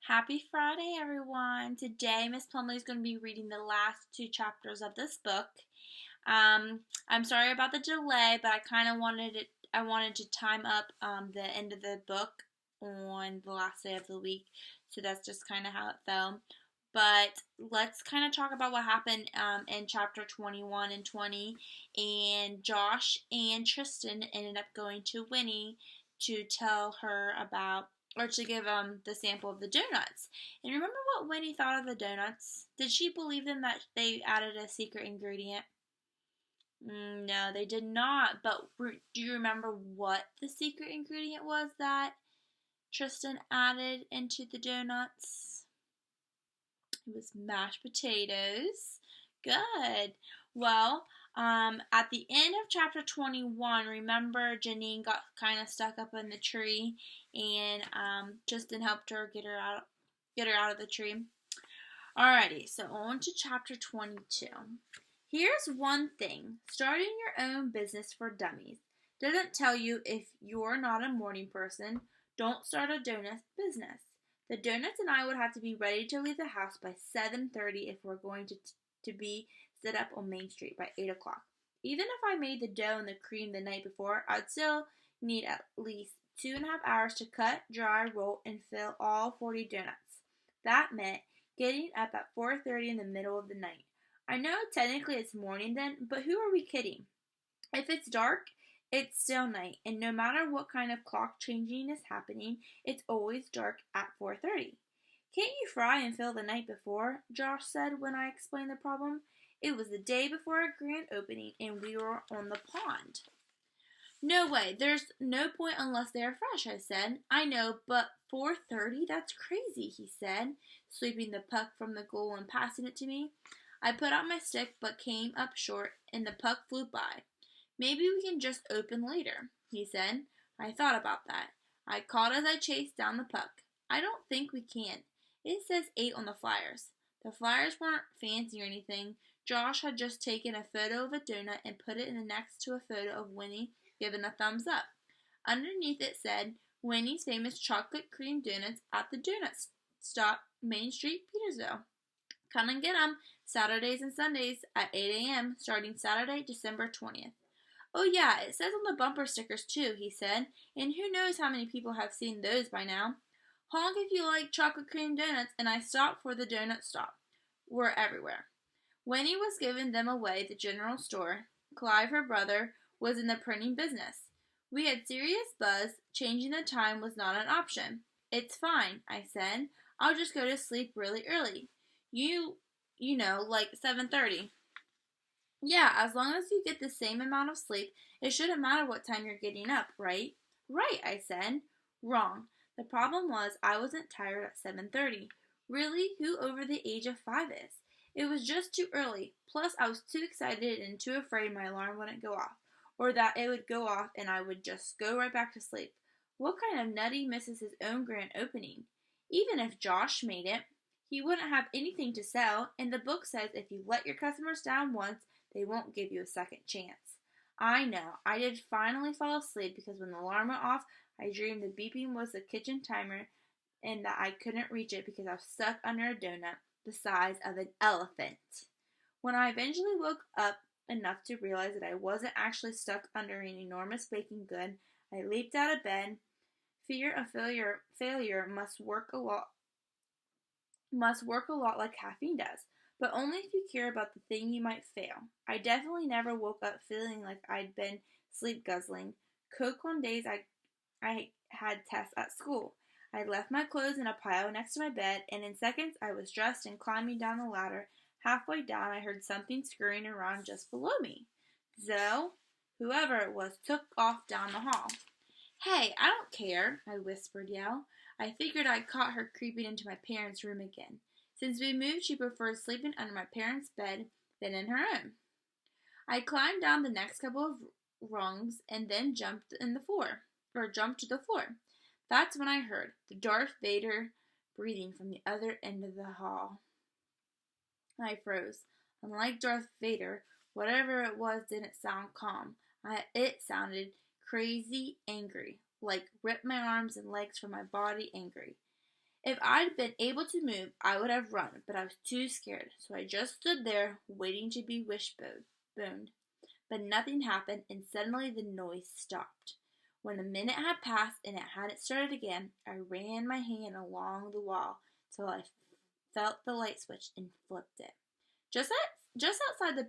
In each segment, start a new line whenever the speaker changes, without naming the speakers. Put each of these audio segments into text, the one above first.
Happy Friday, everyone. Today, Miss Plumley is going to be reading the last two chapters of this book. I'm sorry about the delay, but I kind of wanted to time up the end of the book on the last day of the week, so that's just kind of how it fell. But let's kind of talk about what happened in chapter 21 and 20. And Josh and Tristan ended up going to Winnie to tell her about, or to give the sample of the donuts. And remember what Winnie thought of the donuts? Did she believe them that they added a secret ingredient? No, they did not. But do you remember what the secret ingredient was that Tristan added into the donuts? It was mashed potatoes. Good. Well, at the end of chapter 21, remember Janine got kind of stuck up in the tree, and Tristan helped her get her out of the tree. Alrighty, so on to chapter 22. Here's one thing: starting your own business for dummies doesn't tell you if you're not a morning person. Don't start a donut business. The donuts and I would have to be ready to leave the house by 7:30 if we're going to be set up on Main Street by 8 o'clock. Even if I made the dough and the cream the night before, I'd still need at least 2.5 hours to cut, dry, roll, and fill all 40 donuts. That meant getting up at 4:30 in the middle of the night. I know technically it's morning then, but who are we kidding? If it's dark, it's still night, and no matter what kind of clock changing is happening, it's always dark at 4:30. Can't you fry and fill the night before? Josh said when I explained the problem. It was the day before our grand opening, and we were on the pond. No way, there's no point unless they are fresh, I said. I know, but 4:30? That's crazy, he said, sweeping the puck from the goal and passing it to me. I put out my stick, but came up short, and the puck flew by. Maybe we can just open later, he said. I thought about that. I called as I chased down the puck. I don't think we can. It says 8 on the flyers. The flyers weren't fancy or anything. Josh had just taken a photo of a donut and put it next to a photo of Winnie giving a thumbs up. Underneath it said, Winnie's famous chocolate cream donuts at the Doughnut Stop, Main Street, Petersville. Come and get 'em Saturdays and Sundays at 8 a.m. starting Saturday, December 20th. Oh yeah, it says on the bumper stickers too, he said, and who knows how many people have seen those by now. Honk if you like chocolate cream donuts, and I stopped for the Doughnut Stop. We're everywhere. Winnie was giving them away at the general store. Clive, her brother, was in the printing business. We had serious buzz. Changing the time was not an option. It's fine, I said. I'll just go to sleep really early. You know, like 7:30. Yeah, as long as you get the same amount of sleep, it shouldn't matter what time you're getting up, right? Right, I said. Wrong. The problem was I wasn't tired at 7:30. Really, who over the age of 5 is? It was just too early. Plus, I was too excited and too afraid my alarm wouldn't go off, or that it would go off and I would just go right back to sleep. What kind of nutty misses his own grand opening? Even if Josh made it, he wouldn't have anything to sell, and the book says if you let your customers down once, they won't give you a second chance. I know. I did finally fall asleep because when the alarm went off, I dreamed the beeping was the kitchen timer and that I couldn't reach it because I was stuck under a donut the size of an elephant. When I eventually woke up enough to realize that I wasn't actually stuck under an enormous baking good, I leaped out of bed. Fear of failure must work a lot like caffeine does, but only if you care about the thing you might fail. I definitely never woke up feeling like I'd been sleep guzzling Coke on days I had tests at school. I left my clothes in a pile next to my bed, and in seconds I was dressed and climbing down the ladder. Halfway down, I heard something scurrying around just below me. Zoe, whoever it was, took off down the hall. Hey, I don't care, I whispered yell. I figured I'd caught her creeping into my parents' room again. Since we moved, she preferred sleeping under my parents' bed than in her own. I climbed down the next couple of rungs and then jumped to the floor. That's when I heard the Darth Vader breathing from the other end of the hall. I froze. Unlike Darth Vader, whatever it was didn't sound calm. It sounded crazy angry, like rip my arms and legs from my body angry. If I'd been able to move, I would have run, but I was too scared, so I just stood there, waiting to be wishboned. But nothing happened, and suddenly the noise stopped. When a minute had passed and it hadn't started again, I ran my hand along the wall till I felt the light switch and flipped it. Just outside the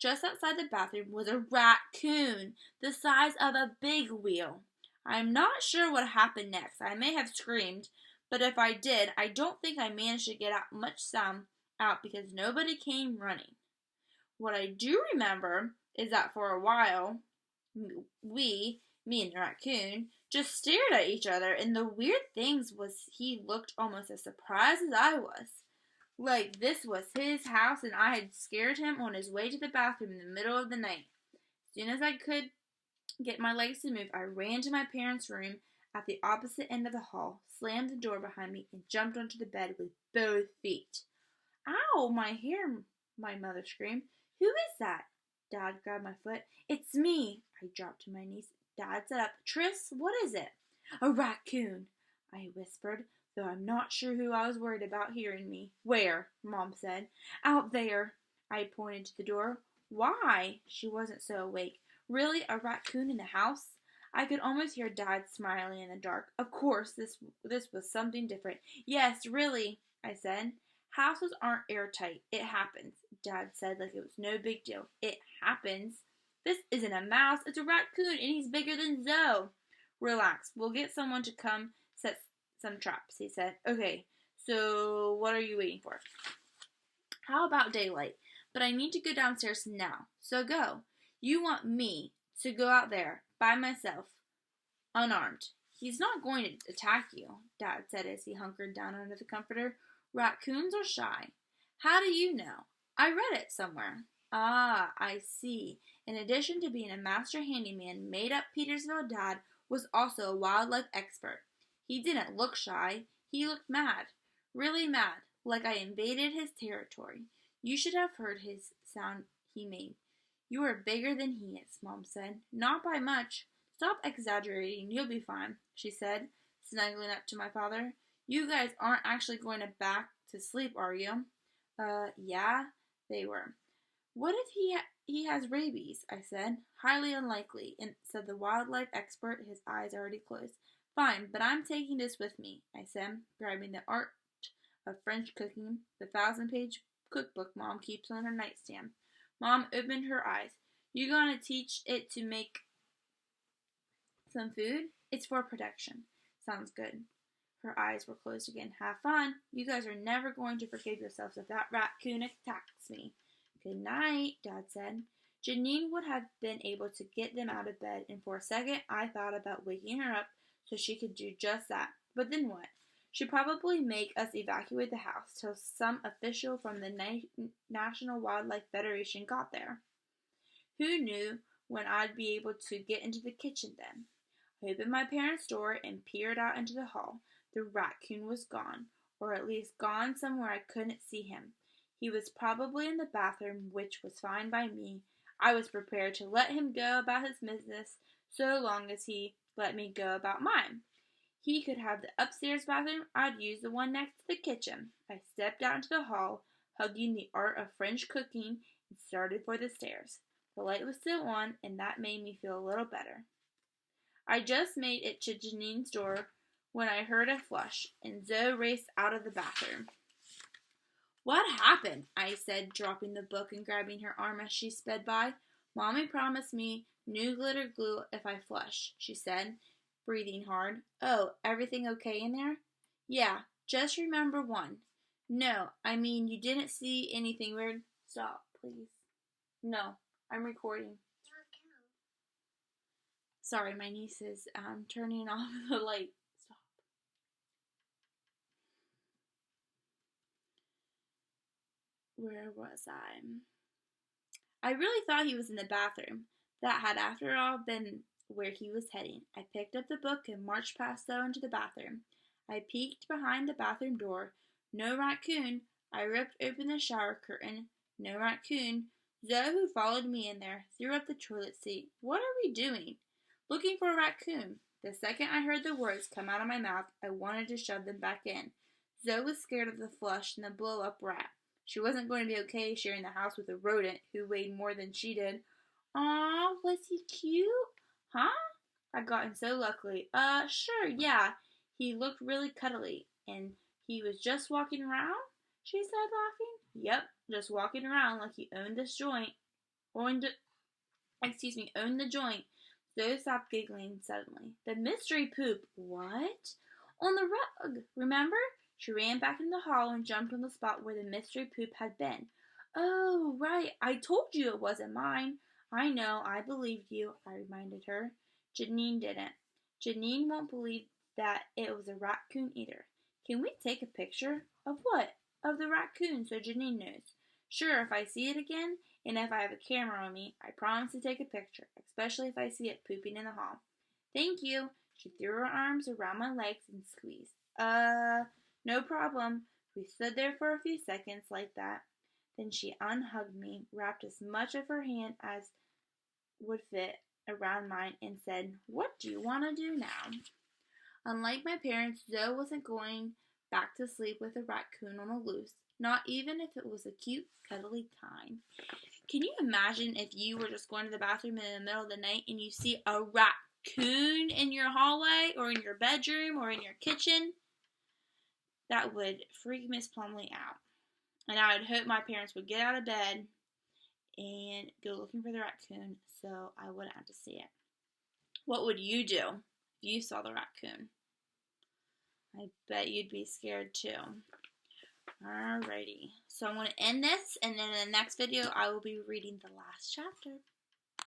just outside the bathroom was a raccoon the size of a big wheel. I'm not sure what happened next. I may have screamed, but if I did, I don't think I managed to get out much sound out because nobody came running. What I do remember is that for a while, me and the raccoon, just stared at each other, and the weird thing was he looked almost as surprised as I was. Like this was his house and I had scared him on his way to the bathroom in the middle of the night. As soon as I could get my legs to move, I ran to my parents' room at the opposite end of the hall, slammed the door behind me, and jumped onto the bed with both feet. Ow, my hair, my mother screamed. Who is that? Dad grabbed my foot. It's me. I dropped to my knees. Dad sat up. Tris, what is it? A raccoon, I whispered, though I'm not sure who I was worried about hearing me. Where? Mom said. Out there. I pointed to the door. Why? She wasn't so awake. Really? A raccoon in the house? I could almost hear Dad smiling in the dark. Of course, this was something different. Yes, really, I said. Houses aren't airtight. It happens, Dad said like it was no big deal. It happens. This isn't a mouse. It's a raccoon, and he's bigger than Zoe. Relax. We'll get someone to come set some traps, he said. Okay, so what are you waiting for? How about daylight? But I need to go downstairs now, so go. You want me to go out there by myself, unarmed. He's not going to attack you, Dad said as he hunkered down under the comforter. Raccoons are shy. How do you know? I read it somewhere. Ah, I see. In addition to being a master handyman, made-up Petersville Dad was also a wildlife expert. He didn't look shy. He looked mad. Really mad, like I invaded his territory. You should have heard his sound he made. You are bigger than he is, Mom said. Not by much. Stop exaggerating. You'll be fine, she said, snuggling up to my father. You guys aren't actually going back to sleep, are you? Yeah, they were. What if he has rabies? I said. Highly unlikely, said the wildlife expert, his eyes already closed. Fine, but I'm taking this with me, I said, grabbing the Art of French Cooking, the 1,000-page cookbook Mom keeps on her nightstand. Mom opened her eyes. You gonna teach it to make some food? It's for protection. Sounds good. Her eyes were closed again. Have fun. You guys are never going to forgive yourselves if that raccoon attacks me. Good night, Dad said. Janine would have been able to get them out of bed, and for a second I thought about waking her up so she could do just that. But then what? She'd probably make us evacuate the house till some official from the National Wildlife Federation got there. Who knew when I'd be able to get into the kitchen then? I opened my parents' door and peered out into the hall. The raccoon was gone, or at least gone somewhere I couldn't see him. He was probably in the bathroom, which was fine by me. I was prepared to let him go about his business so long as he let me go about mine. He could have the upstairs bathroom. I'd use the one next to the kitchen. I stepped out into the hall, hugging the Art of French Cooking, and started for the stairs. The light was still on, and that made me feel a little better. I just made it to Janine's door when I heard a flush, and Zoe raced out of the bathroom. What happened? I said, dropping the book and grabbing her arm as she sped by. Mommy promised me new glitter glue if I flush, she said, breathing hard. Oh, everything okay in there? Yeah, just remember one. No, I mean you didn't see anything weird. Stop, please. No, I'm recording. Sorry, my niece is turning off the light. Stop. Where was I really thought he was in the bathroom. That had, after all, been where he was heading. I picked up the book and marched past Zoe into the bathroom. I peeked behind the bathroom door. No raccoon. I ripped open the shower curtain. No raccoon. Zoe, who followed me in there, threw up the toilet seat. What are we doing? Looking for a raccoon. The second I heard the words come out of my mouth, I wanted to shove them back in. Zoe was scared of the flush and the blow-up rat. She wasn't going to be okay sharing the house with a rodent who weighed more than she did. Aw, was he cute? Huh? I'd gotten so lucky. Sure, yeah. He looked really cuddly. And he was just walking around? She said, laughing. Yep, just walking around like he owned this joint. Owned the joint. Zoe stopped giggling suddenly. The mystery poop. What? On the rug, remember? She ran back in the hall and jumped on the spot where the mystery poop had been. Oh, right. I told you it wasn't mine. I know. I believed you, I reminded her. Janine didn't. Janine won't believe that it was a raccoon either. Can we take a picture? Of what? Of the raccoon so Janine knows. Sure, if I see it again, and if I have a camera on me, I promise to take a picture, especially if I see it pooping in the hall. Thank you. She threw her arms around my legs and squeezed. No problem. We stood there for a few seconds like that. Then she unhugged me, wrapped as much of her hand as would fit around mine, and said, What do you want to do now? Unlike my parents, Zoe wasn't going back to sleep with a raccoon on the loose, not even if it was a cute, cuddly kind. Can you imagine if you were just going to the bathroom in the middle of the night and you see a raccoon in your hallway or in your bedroom or in your kitchen? That would freak Miss Plumley out. And I would hope my parents would get out of bed and go looking for the raccoon so I wouldn't have to see it. What would you do if you saw the raccoon? I bet you'd be scared too. Alrighty, so I'm going to end this, and then in the next video I will be reading the last chapter.